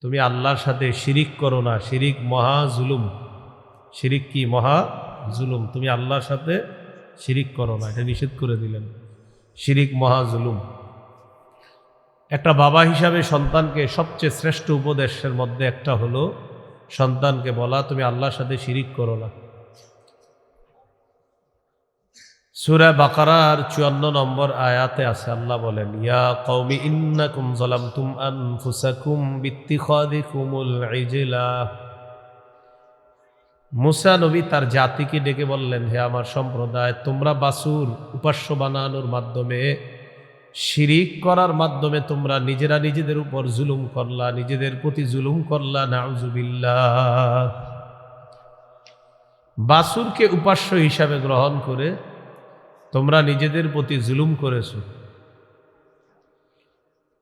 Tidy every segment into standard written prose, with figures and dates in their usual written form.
তুমি আল্লাহর সাথে শিরিক করো না, শিরিক মহা জুলুম। শিরিক কি? মহা জুলুম। তুমি আল্লাহর সাথে শিরিক করো না, এটা নিষেধ করে দিলেন। শিরিক মহা জুলুম। একটা বাবা হিসাবে সন্তানকে সবচেয়ে শ্রেষ্ঠ উপদেশের মধ্যে একটা হলো সন্তানকে বলা তুমি আল্লাহর সাথে শিরিক করো না। সূরা বাকারার 54 নম্বর আয়াতে আছে, আল্লাহ বলেন, ইয়া কওমি ইন্নাকুম যালামতুম আনফুসাকুম বিত্তিখাযিকুমুল ইজলা। মুসা নবী তার জাতিকে ডেকে বললেন, হে আমার সম্প্রদায়, তোমরা বাছুর উপাস্য বানানোর মাধ্যমে, শিরিক করার মাধ্যমে তোমরা নিজেরা নিজেদের উপর জুলুম করলা, নিজেদের প্রতি জুলুম করলা। নাউযুবিল্লাহ। বাছুরকে উপাস্য হিসাবে গ্রহণ করে তোমরা নিজেদের প্রতি জুলুম করেছো।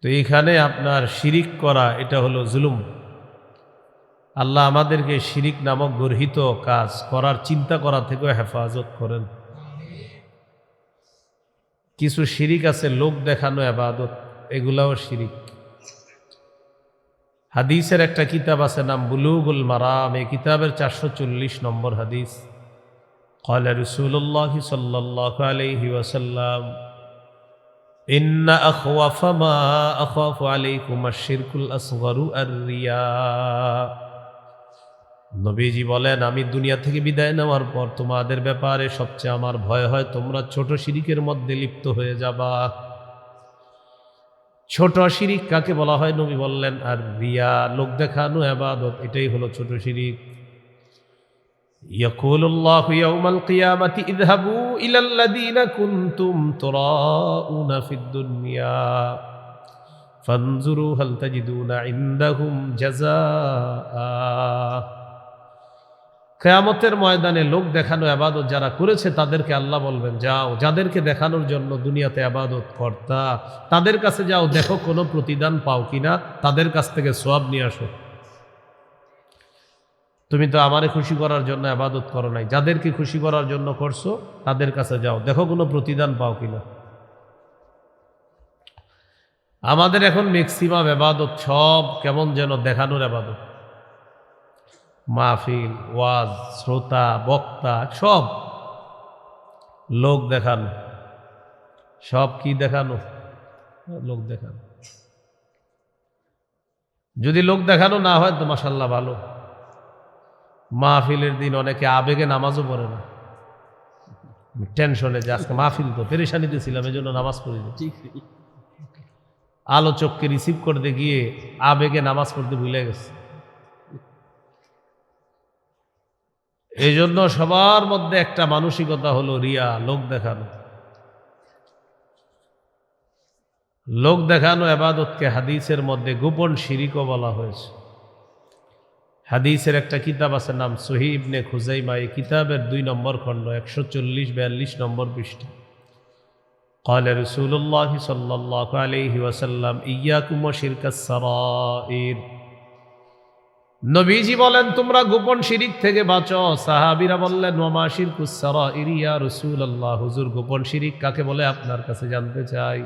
তো এখানে আপনার শিরিক করা এটা হলো জুলুম। আল্লাহ আমাদেরকে শিরিক নামক গর্হিত কাজ করার চিন্তা করা থেকেও হেফাজত করেন। কিছু শিরিক আছে লোক দেখানো ইবাদত, এগুলাও শিরিক। হাদিসের একটা কিতাব আছে নাম বুলুগুল মারাম, এই কিতাবের 440 নম্বর হাদিস। قال رسول الله صلى الله عليه وسلم إن أخوف ما أخاف عليكم الشرك الأصغر الرياء। নবীজি বলেন, আমি দুনিয়া থেকে বিদায় নেওয়ার পর তোমাদের ব্যাপারে সবচেয়ে আমার ভয় হয় তোমরা ছোট শিরিকের মধ্যে লিপ্ত হয়ে যাবা। ছোট শিরিক কাকে বলা হয়? নবী বললেন, আর রিয়া, লোক দেখানো ইবাদত, এটাই হলো ছোট শিরিক। ইয়াকুলুল্লাহু ইয়াউমাল কিয়ামাতি ইযহাবু ইলাল্লাযীনা কুনতুম তুরাউনা ফিদ দুনিয়া ফানজুরু হাল তাজিদুনা ইনদাহুম জাযাআ। কিয়ামতের ময়দানে লোক দেখানো ইবাদত যারা করেছে তাদেরকে আল্লাহ বলবেন, যাও যাদেরকে দেখানোর জন্য দুনিয়াতে ইবাদত করতা তাদের কাছে যাও, দেখো কোনো প্রতিদান পাও কিনা, তাদের কাছ থেকে সওয়াব নিয়ে আসো। তুমি তো আমারে খুশি করার জন্য ইবাদত করো নাই, যাদেরকে খুশি করার জন্য করছো তাদের কাছে যাও, দেখো কোনো প্রতিদান পাও কিনা। আমাদের এখন ম্যাক্সিমাম ইবাদত সব কেমন যেন দেখানোর ইবাদত। মাহফিল, ওয়াজ, শ্রোতা, বক্তা, সব লোক দেখানো। সব কি দেখানো? লোক দেখানো। যদি লোক দেখানো না হয় তো মাশাআল্লাহ ভালো। মাহফিলের দিন অনেকে আবেগে নামাজও পড়ে না, টেনশনে যে আজকে মাহফিল তো, পেরেশানিতে ছিলাম এই জন্য নামাজ পড়ি না। আলোচককে রিসিভ করতে গিয়ে আবেগে নামাজ পড়তে ভুলে গেছে। এই জন্য সবার মধ্যে একটা মানসিকতা হলো রিয়া, লোক দেখানো। লোক দেখানো ইবাদতকে হাদিসের মধ্যে গোপন শিরিকও বলা হয়েছে। হাদিসের একটা কিতাব আছে নাম সহিহ ইবনে খুজাইমা, এই কিতাবের 2 নম্বর খণ্ড 140-42 নম্বর পৃষ্ঠা। قال رسول الله صلى الله عليه وسلم إياكم وشرك السرائر। নবীজি বলেন, তোমরা গোপন শিরিক থেকে বাঁচো। সাহাবীরা বললেন, ওয়া মা শিরকুস সারাইর ইয়া রাসূলুল্লাহ, হুজুর গোপন শিরিক কাকে বলে আপনার কাছে জানতে চাই।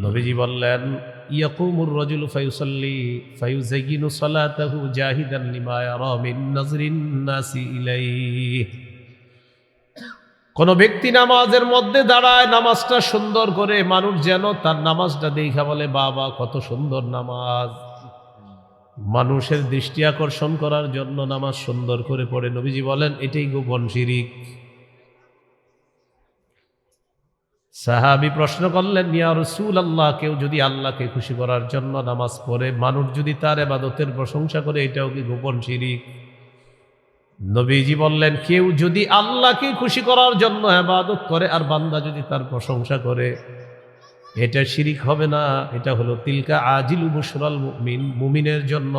নবীজি বললেন, ইয়াকুমুর রাজুলু ফায়ুসাল্লি ফায়ুযায়্যিনু সালাতাহু জাহিদান লিমা ইয়ারা মিন নাযরিন নাসি ইলাইহি। কোন ব্যক্তি নামাজের মধ্যে দাঁড়ায়, নামাজটা সুন্দর করে, মানুষ যেন তার নামাজটা দেখা বলে, বাবা কত সুন্দর নামাজ। মানুষের দৃষ্টি আকর্ষণ করার জন্য নামাজ সুন্দর করে পড়ে। নবীজি বলেন, এটাই গোপন শিরিক। সাহাবী প্রশ্ন করলেন, ইয়া রাসূলুল্লাহ, কেউ যদি আল্লাহকে খুশি করার জন্য নামাজ পড়ে, মানুষ যদি তার ইবাদতের প্রশংসা করে, এটাও কি গোপন শিরিক? নবীজি বললেন, কেউ যদি আল্লাহকে খুশি করার জন্য ইবাদত করে আর বান্দা যদি তার প্রশংসা করে, এটা শিরিক হবে না, এটা হলো তিলকা আজিলু বুশরাল মুমিন, মুমিনের জন্য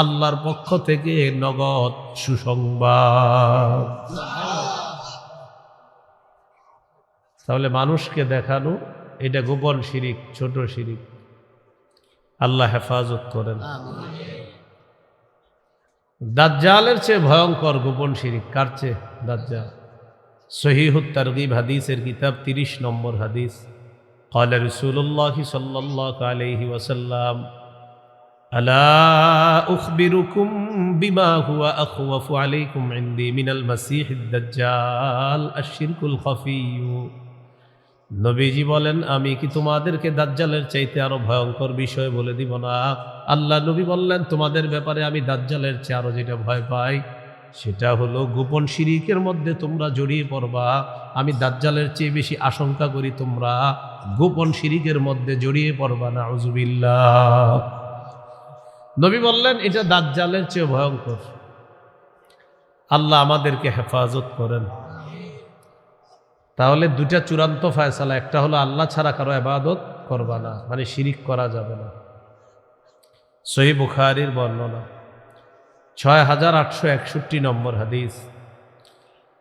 আল্লাহর পক্ষ থেকে নগদ সুসংবাদ। তাহলে মানুষকে দেখানো এটা গোপন শিরিক, ছোট শিরিক। আল্লাহ হেফাজত করেন। দাজ্জালের চেয়ে ভয়ঙ্কর গোপন শিরিক। কার চেয়ে? দাজ্জাল। সহিহুত তারগিব হাদিসের কিতাব 30 নম্বর হাদিস। قال رسول الله صلى الله عليه وسلم আলা উখবিরুকুম বিমা হুয়া আখওয়াফু আলাইকুম ইনদি মিনাল মাসিহিদ দাজ্জাল আশ-শিরকুল খাফিয়্যু। নবীজি বলেন, আমি কি তোমাদেরকে দাজ্জালের চাইতে আরো ভয়ঙ্কর বিষয় বলে দিব না? আল্লাহ নবী বললেন, তোমাদের ব্যাপারে আমি দাজ্জালের চেয়ে আরো যেটা ভয় পাই সেটা হলো গোপন শিরিকের মধ্যে তোমরা জড়িয়ে পড়বা। আমি দাজ্জালের চেয়ে বেশি আশঙ্কা করি তোমরা গোপন শিরিকের মধ্যে জড়িয়ে পড়বা। নাউযুবিল্লাহ। নবী বললেন এটা দাজ্জালের চেয়ে ভয়ঙ্কর। আল্লাহ আমাদেরকে হেফাজত করেন। তাহলে দুটা চূড়ান্ত ফয়সালা, একটা হলো আল্লাহ ছাড়া কারো ইবাদত করবা না, মানে শিরিক করা যাবে না। সহিহ বুখারীর বর্ণনা 6861 নম্বর হাদিস।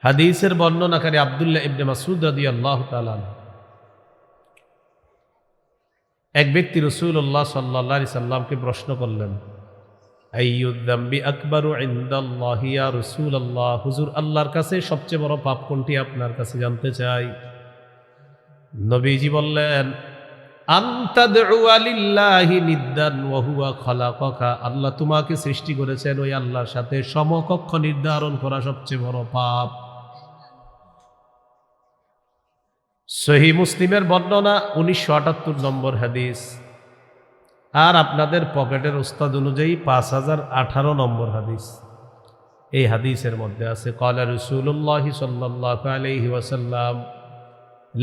হাদিসের বর্ণনাকারী আব্দুল্লাহ ইবনে মাসউদ রাদিয়াল্লাহু তাআলা। এক ব্যক্তি রাসূলুল্লাহ সাল্লাল্লাহু আলাইহি সাল্লামকে প্রশ্ন করলেন, আইয়ুয যামবি আকবারু ইনদাল্লাহি ইয়া রাসূলুল্লাহ, হুজুর আল্লাহর কাছে সবচেয়ে বড় পাপ কোনটি আপনার কাছে জানতে চাই। নবীজি বললেন, আনতাদউ লিল্লাহি নিদ্দান ওয়া হুয়া খালাকাকা, আল্লাহ তোমাকে সৃষ্টি করেছেন, ওই আল্লাহর সাথে সমকক্ষ নির্ধারণ করা সবচেয়ে বড় পাপ। সহিহ মুসলিমের বর্ণনা 1978 নম্বর হাদিস। আর আপনাদের পকেটের উস্তাদ অনুযায়ী 5018 নম্বর হাদিস। এই হাদিসের মধ্যে আছে, ক্বালা রাসূলুল্লাহ সাল্লাল্লাহু আলাইহি ওয়াসাল্লাম,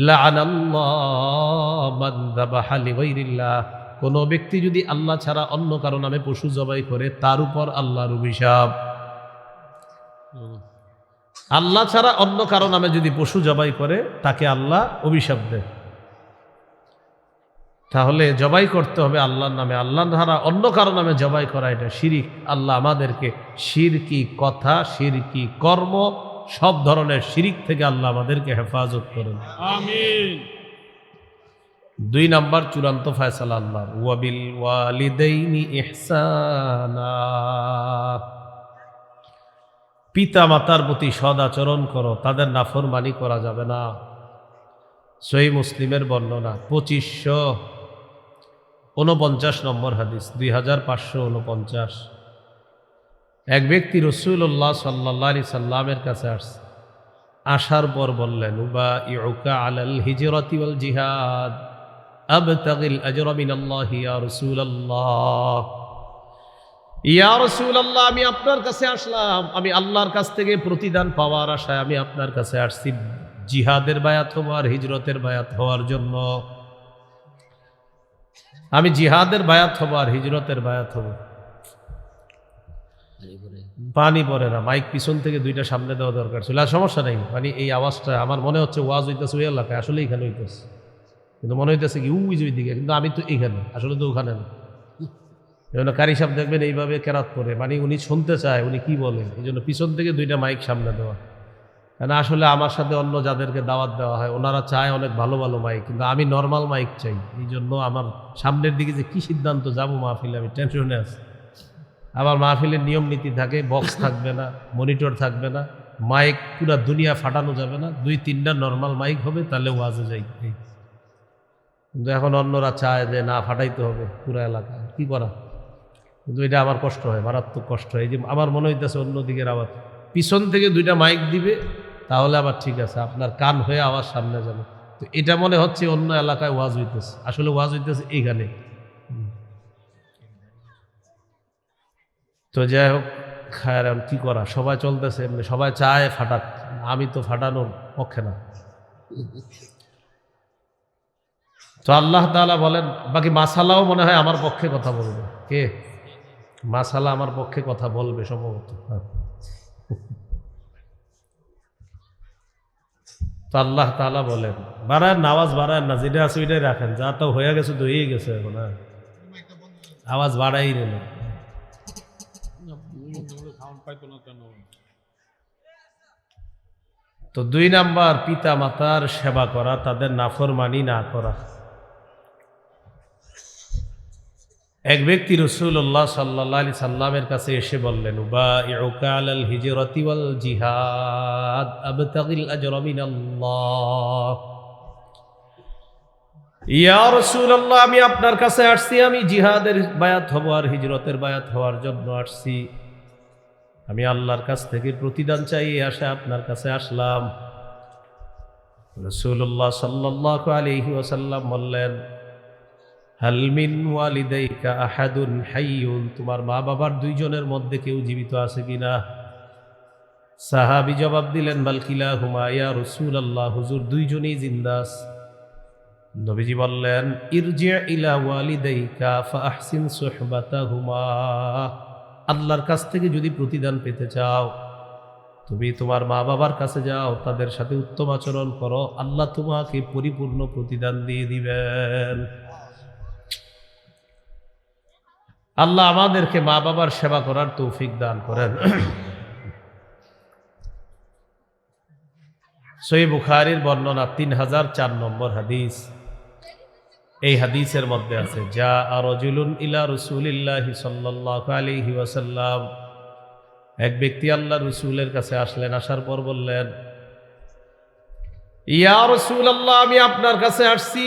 লাআনাল্লাহু মান যাবাহা লিগাইরিল্লাহ, কোন ব্যক্তি যদি আল্লাহ ছাড়া অন্য কারো নামে পশু জবাই করে তার উপর আল্লাহর অভিশাপ। আল্লাহ ছাড়া অন্য কারো নামে যদি পশু জবাই করে তাকে আল্লাহ অভিশাপ দেয়। তাহলে জবাই করতে হবে আল্লাহর নামে, আল্লাহ ছাড়া অন্য কারো নামে জবাই করা এটা শিরিক। আল্লাহ আমাদেরকে শিরকি কথা, শিরকি কর্ম, সব ধরনের শিরিক থেকে আল্লাহ আমাদেরকে হেফাজত করেন, আমিন। 2 নাম্বার চূড়ান্ত ফয়সালা আল্লাহর, ওয়াবিল ওয়ালিদাইনি ইহসানা, পিতা মাতার প্রতি সদাচরণ করো, তাদের নাফরমানি করা যাবে না। সহিহ মুসলিমের বর্ণনা 2549 নম্বর হাদিস, 2549। এক ব্যক্তি রাসূলুল্লাহ সাল্লাল্লাহু আলাইহি সাল্লামের কাছে আসছে। আসার পর বললেন, উবাইউকা আলাল হিজরাতি ওয়াল জিহাদ আবতাগিল আজরা মিনাল্লাহি ইয়া রাসূলুল্লাহ। ইয়া রাসূলুল্লাহ, আমি আপনার কাছে আসলাম, আমি আল্লাহর কাছ থেকে প্রতিদান পাওয়ার আশায় আমি আপনার কাছে আসছি জিহাদের বায়াত হওয়ার, হিজরতের বায়াত হওয়ার জন্য। আমি জিহাদের বায়াত হব আর হিজরতের বায়াত হব। পানি পড়ে না, মাইক পিছন থেকে 2টা সামনে দেওয়া দরকার ছিল। আর সমস্যা নেই, মানে এই আওয়াজটা আমার মনে হচ্ছে ওয়াজ হইতেছে ওই এলাকায়, আসলে এখানে হইতেছে, কিন্তু মনে হইতেছে কি ওই দিকে, কিন্তু আমি তো এখানে, আসলে তো ওখানে না। এই কারি সাহেব দেখবেন এইভাবে কেরাত করে, মানে উনি শুনতে চায় উনি কি বলেন, এই জন্য পিছন থেকে 2টা মাইক সামনে দেওয়া। কারণ আসলে আমার সাথে অন্য যাদেরকে দাওয়াত দেওয়া হয় ওনারা চায় অনেক ভালো ভালো মাইক, কিন্তু আমি নর্মাল মাইক চাই। এই জন্য আমার সামনের দিকে যে কি সিদ্ধান্ত যাবো মাহফিলে, আমি টেনশনে আছি। আবার মাহফিলের নিয়ম নীতি থাকে, বক্স থাকবে না, মনিটর থাকবে না, মাইক পুরা দুনিয়া ফাটানো যাবে না, 2-3টা নর্মাল মাইক হবে, তাহলে ওয়াজে যাই। কিন্তু এখন অন্যরা চায় যে না, ফাটাইতে হবে পুরা এলাকা, কি করা। কিন্তু এটা আমার কষ্ট হয়, মারাত্মক কষ্ট হয়। এই যে আমার মনে হইতেছে অন্যদিকের আওয়াজ, পিছন থেকে 2টা মাইক দিবে তাহলে আবার ঠিক আছে, আপনার কান হয়ে আওয়াজ সামনে যাবে। তো এটা মনে হচ্ছে অন্য এলাকায় ওয়াজ হইতেছে, আসলে ওয়াজ হইতেছে এইখানে। তো যাই হোক, খায়ের কি করা, সবাই চলতেছে এমনি, সবাই চায় ফাটাক, আমি তো ফাটানোর পক্ষে না। তো আল্লাহ তাআলা বলেন, বাকি মাসালাও মনে হয় আমার পক্ষে কথা বলবে। কে মাসালা আমার পক্ষে কথা বলবে সম্ভবত। তো আল্লাহ তাআলা বলেন, বাড়ায় আওয়াজ বাড়ায় না, যেটা আছে ওইটাই রাখেন, যা তো হয়ে গেছে তো হয়ে গেছে, এখন আওয়াজ বাড়াই নেই। তো 2 নাম্বার, পিতা মাতার সেবা করা, তাদের নাফরমানি না করা। এক ব্যক্তি রাসূলুল্লাহ সাল্লাল্লাহু আলাইহি সাল্লামের কাছে এসে বললেন, উবাইউকা আলাল হিজরাতি ওয়াল জিহাদ আবতাগিল আজরা মিনাল্লাহ, ইয়া রাসূলুল্লাহ, আমি আপনার কাছে আসছি, আমি জিহাদের বায়াত হব আর হিজরতের বায়াত হওয়ার জন্য আসছি। আমি আল্লাহর কাছ থেকে প্রতিদান চাই, আসে আপনার কাছে আসলাম। রাসূলুল্লাহ সাল্লাল্লাহু আলাইহি ওয়াসাল্লাম বললেন, হাল মিন ওয়ালিদাইকা আহাদুন হাইয়ুন, তোমার মা বাবার দুইজনের মধ্যে কেউ জীবিত আছে কিনা? সাহাবী জবাব দিলেন, বাল কিলাহুমা ইয়া রাসূলুল্লাহ, হুজুর দুইজনেই জিন্দা আছে। নবীজি বললেন, ইরজি ইলা ওয়ালিদাইকা ফাআহসিন সুহবাতাহুমা, আল্লাহর কাছ থেকে যদি প্রতিদান পেতে চাও, তুমি তোমার মা বাবার কাছে যাও, তাদের সাথে উত্তম আচরণ করো, আল্লাহ তোমাকে পরিপূর্ণ প্রতিদান দিয়ে দিবেন। আল্লাহ আমাদেরকে মা বাবার সেবা করার তৌফিক দান করেন। সহিহ বুখারীর বর্ণনা 3004 নম্বর হাদিস। এই হাদিসের মধ্যে আছে, যা রাজুলুন ইলা রাসূলিল্লাহি সাল্লাল্লাহু আলাইহি ওয়াসাল্লাম, এক ব্যক্তি আল্লাহ রাসূলের কাছে আসলেন, আসার পর বললেন, ইয়া রাসূলুল্লাহ, আমি আপনার কাছে আসছি।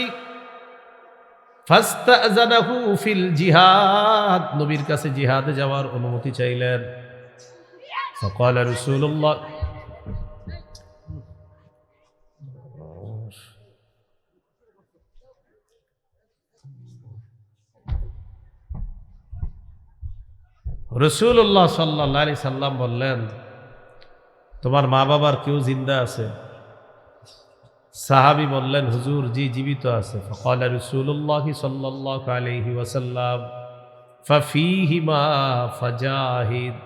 ফাস্তাযানাহু ফিল জিহাদ, নবীর কাছে জিহাদে যাওয়ার অনুমতি চাইলেন। ফাকালা রাসূলুল্লাহ, রাসূলুল্লাহ সাল্লাল্লাহু আলাইহি সাল্লাম বললেন, তোমার মা বাবার কেউ জিন্দা আছে? সাহাবী বললেন, হুজুর জি জীবিত আছে। ফাকালা রাসূলুল্লাহ সাল্লাল্লাহু আলাইহি ওয়াসাল্লাম, ফাফীহিমা ফাজাহিদ,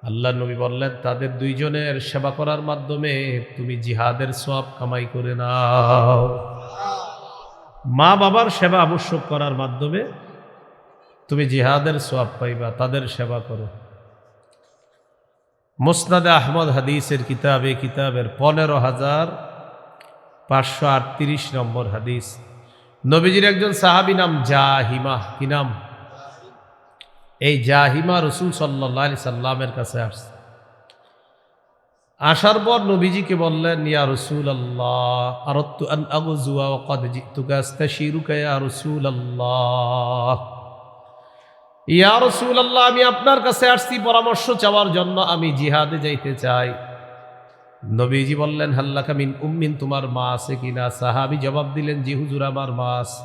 আল্লাহর নবী বললেন, তাদের দুইজনের সেবা করার মাধ্যমে তুমি জিহাদের সওয়াব কামাই করে নাও। মা বাবার সেবা আবশ্যক করার মাধ্যমে তুমি জিহাদের সওয়াব পাইবা, তাদের সেবা করো। মুসনাদে আহমদ হাদিসের কিতাবে, কিতাবের 15538 নম্বর হাদিস। নবীজির একজন সাহাবী নাম জাহিমা, কি নাম? এই জাহিমা রাসূল সাল্লাল্লাহু আলাইহি সাল্লামের কাছে আসছে। আসার পর নবীজিকে বললেন, ইয়া রাসূলুল্লাহ, আরাদতু আন আগযুয়া ওয়া ক্বাদ জিতুকা আস্তাশিরুকা ইয়া রাসূলুল্লাহ, ইয়া রাসূলুল্লাহ, আমি আপনার কাছে আসছি পরামর্শ চাওয়ার জন্য, আমি জিহাদে যাইতে চাই। নবীজি বললেন, হাল্লাকা মিন উম্মিন, তোমার মা আছে কিনা? সাহাবী জবাব দিলেন, জি হুজুর, আমার মা আছে।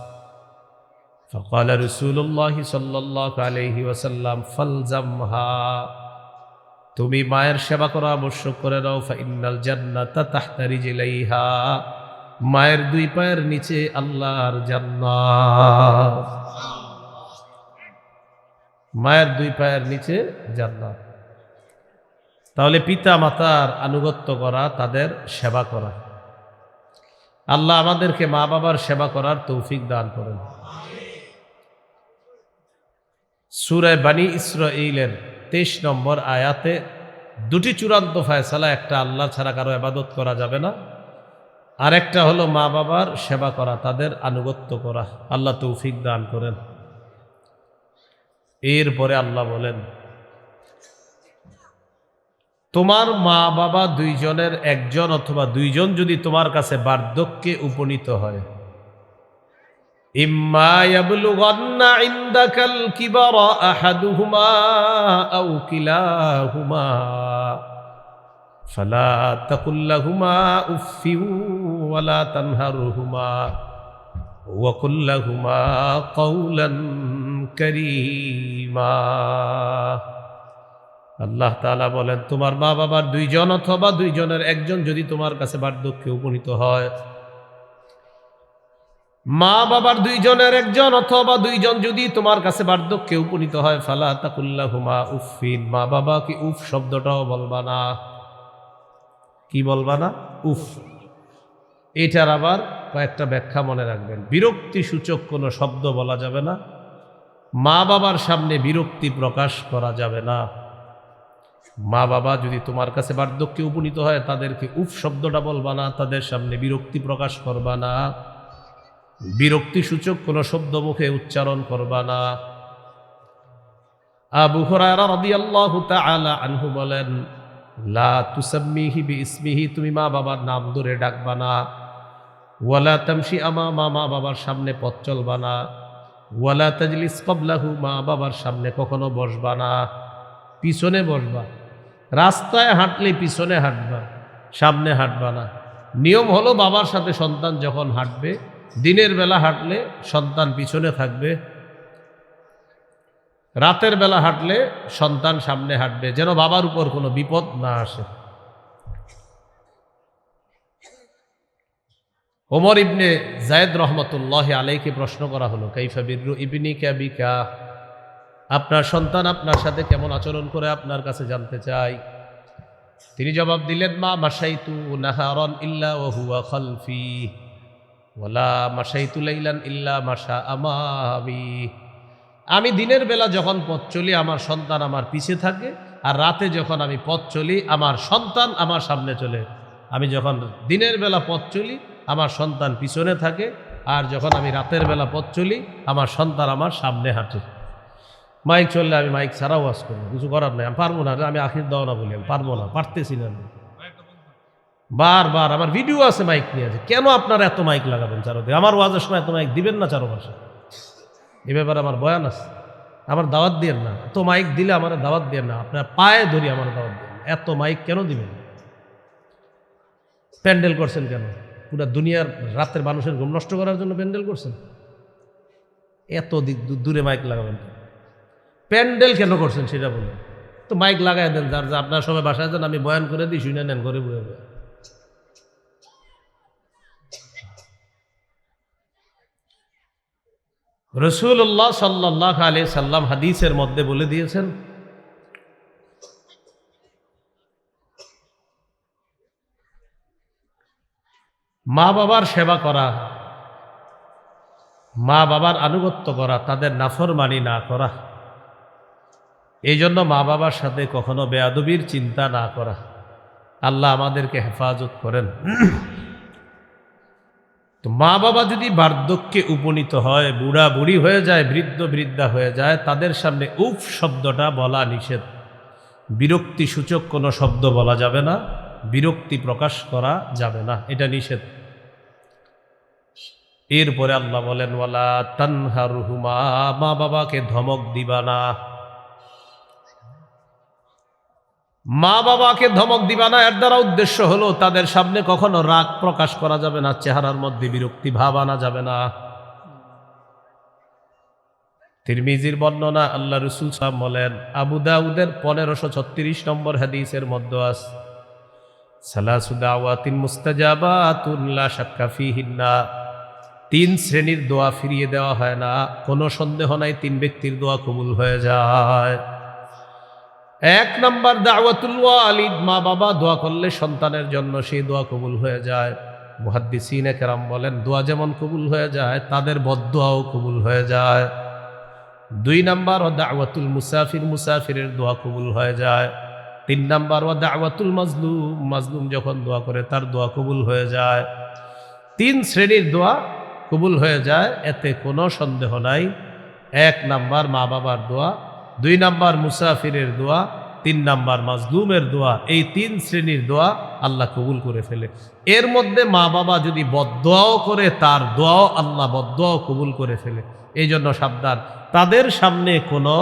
ফাকালা রাসূলুল্লাহ সাল্লাল্লাহু আলাইহি ওয়াসাল্লাম, ফালজামহা, তুমি মায়ের সেবা করা আবশ্যক করে নাও। ফাইন্নাল জান্নাতা তাহতা রিজলাইহা, মায়ের দুই পায়ের নিচে আল্লাহর জান্নাত। মায়ের দুই পায়ের নিচে জান্নাত। তাহলে পিতা মাতার আনুগত্য করা, তাদের সেবা করা। আল্লাহ আমাদেরকে মা বাবার সেবা করার তৌফিক দান করেন। সূরা বনী ইসরাঈলের 23 নম্বর আয়াতে দুটি চূড়ান্ত ফয়সালা, একটা আল্লাহ ছাড়া কারো ইবাদত করা যাবে না, আর একটা হলো মা বাবার সেবা করা, তাদের আনুগত্য করা। আল্লাহ তৌফিক দান করেন। এরপরে আল্লাহ বলেন, তোমার মা বাবা দুইজনের একজন অথবা দুইজন যদি তোমার কাছে বার্ধক্যে উপনীত হয়, ইম্মা ইয়াবলুগান্না ইনদাকাল কিবারা আহাদুহুমা আও কিলাহুমা ফালা তাকুল লাহুমা উফফিউ ওয়ালা তানহারহুমা ওয়া কুল লাহুমা কাওলান কারীমা। আল্লাহ তাআলা বলেন, তোমার মা বাবার দুইজন অথবা দুইজনের একজন যদি তোমার কাছে বার্ধক্যে উপনীত হয়, মা বাবার দুইজনের একজন অথবা দুইজন যদি তোমার কাছে বার্ধক্যে উপনীত হয়, ফালা তাকুল লাহুমা উফফিন, মা বাবা কি উফ শব্দটাও বলবা না। কি বলবা না? উফ। এটার আবার কয়েকটা ব্যাখ্যা মনে রাখবেন। বিরক্তি সূচক কোনো শব্দ বলা যাবে না, মা বাবার সামনে বিরক্তি প্রকাশ করা যাবে না। মা বাবা যদি তোমার কাছে বার্ধক্যে উপনীত হয়, তাদেরকে উফ শব্দটা বলবা না, তাদের সামনে বিরক্তি প্রকাশ করবা না, বিরক্তি সূচক কোনো শব্দ মুখে উচ্চারণ করবা না। আবু হুরায়রা রাদিয়াল্লাহু তাআলা আনহু বলেন, লা তুসাম্মিহি বিইসমিহি, তুমি মা বাবার নাম ধরে ডাকবা না। ওয়ালা তামশি আমামা, মা বাবার সামনে পথ চলবা না। ওয়ালা তাজলিস ক্বাবলাহু, মা বাবার সামনে কখনো বসবা না, পিছনে বসবা। রাস্তায় হাঁটলে পিছনে হাঁটবা, সামনে হাঁটবা না। নিয়ম হলো বাবার সাথে সন্তান যখন হাঁটবে, দিনের বেলা হাঁটলে সন্তান পিছনে থাকবে, রাতের বেলা হাঁটলে সন্তান সামনে হাঁটবে, যেন বাবার উপর কোনো বিপদ না আসে। ওমর ইবনে জায়েদ রহমতুল্লাহ আলাইকে প্রশ্ন করা হলো, কাইফা বিররু ইবনিকা বিকা, আপনার সন্তান আপনার সাথে কেমন আচরণ করে আপনার কাছে জানতে চাই। তিনি জবাব দিলেন, মা মাশাইতু নাহারান ইল্লা ওয়া হুয়া খালফি ওয়ালা মাশাইতু লাইলান ইল্লা মাশা আমামি। আমি দিনের বেলা যখন পথ চলি আমার সন্তান আমার পিছে থাকে, আর রাতে যখন আমি পথ চলি আমার সন্তান আমার সামনে চলে। আমি যখন দিনের বেলা পথ চলি আমার সন্তান পিছনে থাকে, আর যখন আমি রাতের বেলা পথ চলি আমার সন্তান আমার সামনে হাঁটে। মাইক চললে আমি মাইক ছাড়াও ওয়াজ করবো, কিছু করার নাই, আমি পারবো না, আমি আখির দাও না বলি, আমি পারবো না, পারতেছি না। বারবার আমার ভিডিও আছে মাইক নিয়ে আছে, কেন আপনারা এত মাইক লাগাবেন চারোদিকে? আমার ওয়াজের সময় এত মাইক দিবেন না চারোপাশে, এ ব্যাপারে আমার বয়ান আছে, আমার দাওয়াত দিয়েন না। এত মাইক দিলে আমার দাওয়াত দিয়েন না, আপনার পায়ে ধরি আমার দাওয়াত দিন। এত মাইক কেন দিবেন? প্যান্ডেল করছেন কেন? পুরা দুনিয়ার রাতের মানুষের ঘুম নষ্ট করার জন্য প্যান্ডেল করছেন? এত দূরে মাইক লাগাবেন, প্যান্ডেল কেন করছেন সেটা বলুন। তো মাইক লাগাই দেন, যার যা আপনার সবাই বাসায় যান, আমি বয়ান করে দিই, শুনে নেন ঘরে বয়ে বয়ে। রাসূলুল্লাহ সাল্লাল্লাহু আলাইহি সাল্লাম হাদিসের মধ্যে বলে দিয়েছেন, মা বাবার সেবা করা, মা বাবার আনুগত্য করা, তাদের নাফরমানি না করা, এই জন্য মা বাবার সাথে কখনো বেয়াদবির চিন্তা না করা। আল্লাহ আমাদেরকে হেফাজত করেন। তো মা বাবা যদি বার্ধক্যে উপনীত হয়, বুড়া বুড়ি হয়ে যায়, বৃদ্ধ বৃদ্ধা হয়ে যায়, তাদের সামনে উফ শব্দটা বলা নিষেধ। বিরক্তি সূচক কোনো শব্দ বলা যাবে না, বিরক্তি প্রকাশ করা যাবে না, এটা নিষেধ। এরপরে আল্লাহ বলেন, ওয়ালা তানহারহুমা, মা বাবাকে ধমক দিবা না। মা বাবাকে ধমক দিবা না, এর দ্বারা উদ্দেশ্য হলো তাদের সামনে কখনো রাগ প্রকাশ করা যাবে না, চেহারার মধ্যে বিরক্তি ভাব আনা যাবে না। তিরমিজির বর্ণনা, আল্লাহ রাসূল সাল্লাল্লাহু আলাইহি ওয়াসাল্লাম বলেন, আবু দাউদের 1536 নম্বর হাদিসের মধ্যে আছে, সালাসু দাওয়াতিন মুস্তাজাবাতুন লা শাক্কা ফিহিন্না, 3 শ্রেণীর দোয়া ফিরিয়ে দেওয়া হয় না, কোনো সন্দেহ নাই 3 ব্যক্তির দোয়া কবুল হয়ে যায়। 1 নম্বর দাওয়াতুল ওয়ালিদ, মা বাবা দোয়া করলে সন্তানের জন্য সেই দোয়া কবুল হয়ে যায়। মুহাদ্দিসিনে কেরাম বলেন, দোয়া যেমন কবুল হয়ে যায় তাদের বদদোয়াও কবুল হয়ে যায়। 2 নম্বর ও দাওয়াতুল মুসাফির, মুসাফিরের দোয়া কবুল হয়ে যায়। 3 নম্বর ও দাওয়াতুল মাজলুম, মাজলুম যখন দোয়া করে তার দোয়া কবুল হয়ে যায়। 3 শ্রেণীর দোয়া কবুল হয়ে যায়, এতে কোনো সন্দেহ নাই। 1 নম্বর মা বাবার দোয়া, 2 নম্বর মুসাফিরের দোয়া, 3 নম্বর মাজলুমের দোয়া। এই 3 শ্রেণীর দোয়া আল্লাহ কবুল করে ফেলে। এর মধ্যে মা বাবা যদি বদদোয়াও করে তার দোয়াও আল্লাহ বদদোয়াও কবুল করে ফেলে। এই জন্য সাবধান, তাদের সামনে কোনো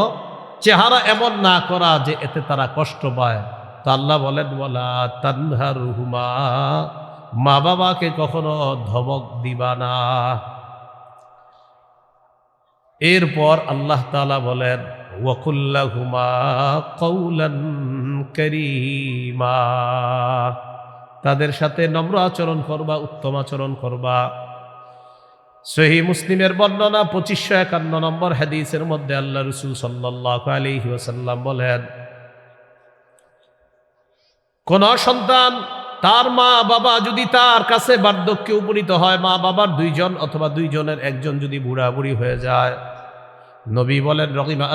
চেহারা এমন না করা যে এতে তারা কষ্ট পায়। তো আল্লাহ বলেন, ওয়ালা তানহারহুমা, মা বাবাকে কখনো ধমক দিবা না। এরপর আল্লাহ তাআলা বলেন, ওয়াকুল্লাহুমা কওলান কারীমা, তাদের সাথে নম্র আচরণ করবা, উত্তম আচরণ করবা। সহিহ মুসলিমের বর্ণনা 2551 নম্বর হাদিসের মধ্যে আল্লাহ রাসূল সাল্লাল্লাহু আলাইহি ওয়াসাল্লাম বলেন, কোন সন্তান তার মা বাবা যদি তার কাছে বার্ধক্যে উপনীত হয়, মা বাবার 2 জন অথবা 2 জনের একজন যদি বুড়া বুড়ি হয়ে যায়, নবী বলেন, রগিমা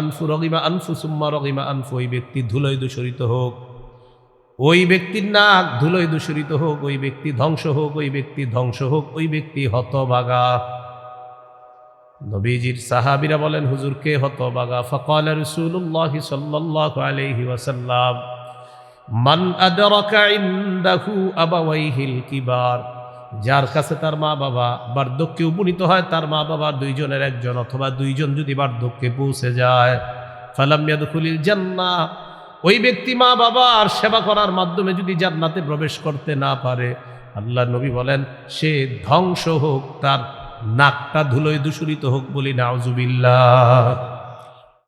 আনফু সুম্মা রগিমা আনফু, ওই ব্যক্তি ধুলোয় দূষিত হোক, ওই ব্যক্তির নাক ধুলোয় দূষিত হোক, ওই ব্যক্তি ধ্বংস হোক, ওই ব্যক্তি ধ্বংস হোক, ওই ব্যক্তি হতভাগা। নবীজির সাহাবীরা বলেন, হুজুর কে হতভাগা? ফাকালা রাসূলুল্লাহ সাল্লাল্লাহু আলাইহি ওয়াসাল্লাম, মান আদরাকা ইনদাহু আবাওয়াইহিল কিবার, যার কাছে তার মা বাবা বার্ধক্যে উপনীত হয়, তার মা বাবা দুইজনের একজন অথবা দুইজন যদি বার্ধক্যে পৌঁছে যায়, ফালাম ইয়াদখুলিল জান্নাহ, ওই ব্যক্তি মা বাবার সেবা করার মাধ্যমে যদি জান্নাতে প্রবেশ করতে না পারে, আল্লাহ নবী বলেন সে ধ্বংস হোক, তার নাকটা ধুলোয় দূষিত হোক, বলি নাউজুবিল্লাহ।